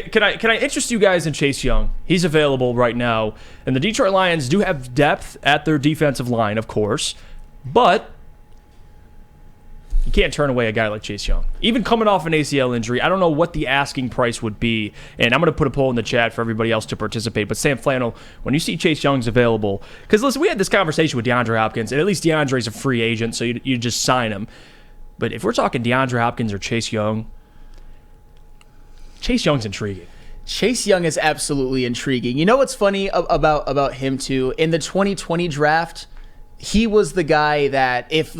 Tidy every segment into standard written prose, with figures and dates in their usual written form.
Can I interest you guys in Chase Young? He's available right now. And the Detroit Lions do have depth at their defensive line, of course. But you can't turn away a guy like Chase Young. Even coming off an ACL injury, I don't know what the asking price would be. And I'm going to put a poll in the chat for everybody else to participate. But Sam Flannel, when you see Chase Young's available, because listen, we had this conversation with DeAndre Hopkins, and at least DeAndre's a free agent, so you just sign him. But if we're talking DeAndre Hopkins or Chase Young's intriguing. Chase Young is absolutely intriguing. You know what's funny about him too? In the 2020 draft, he was the guy that if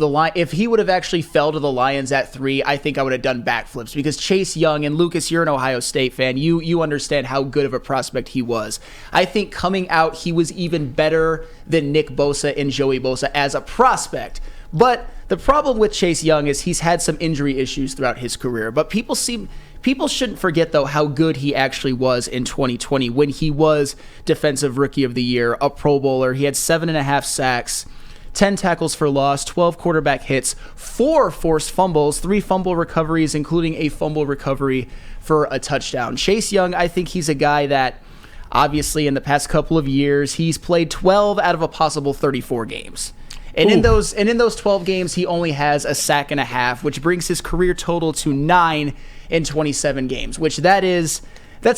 he would have actually fell to the Lions at 3, I think I would have done backflips, because Chase Young, and Lucas, you're an Ohio State fan, you understand how good of a prospect he was. I think coming out, he was even better than Nick Bosa and Joey Bosa as a prospect. But the problem with Chase Young is he's had some injury issues throughout his career. But people shouldn't forget, though, how good he actually was in 2020 when he was Defensive Rookie of the Year, a Pro Bowler. He had 7.5 sacks, 10 tackles for loss, 12 quarterback hits, 4 forced fumbles, 3 fumble recoveries, including a fumble recovery for a touchdown. Chase Young, I think he's a guy that, obviously, in the past couple of years, he's played 12 out of a possible 34 games. And in those 12 games, he only has a sack and a half, which brings his career total to 9 in 27 games, which that's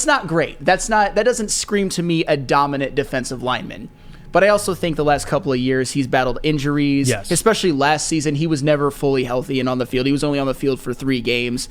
not great. That doesn't scream to me a dominant defensive lineman. But I also think the last couple of years he's battled injuries, yes. Especially last season. He was never fully healthy and on the field. He was only on the field for 3 games.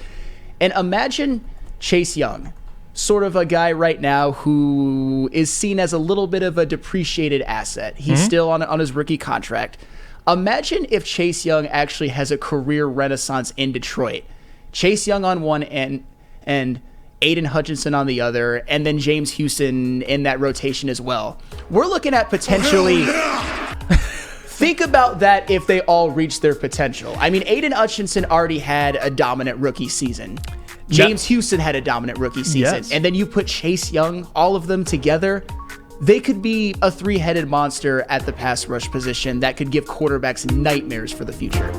And imagine Chase Young, sort of a guy right now who is seen as a little bit of a depreciated asset. He's still on his rookie contract. Imagine if Chase Young actually has a career renaissance in Detroit. Chase Young on one end and Aiden Hutchinson on the other, and then James Houston in that rotation as well. We're looking at potentially... Think about that if they all reach their potential. I mean, Aiden Hutchinson already had a dominant rookie season. James Houston had a dominant rookie season. Yes. And then you put Chase Young, all of them together, they could be a 3-headed monster at the pass rush position that could give quarterbacks nightmares for the future.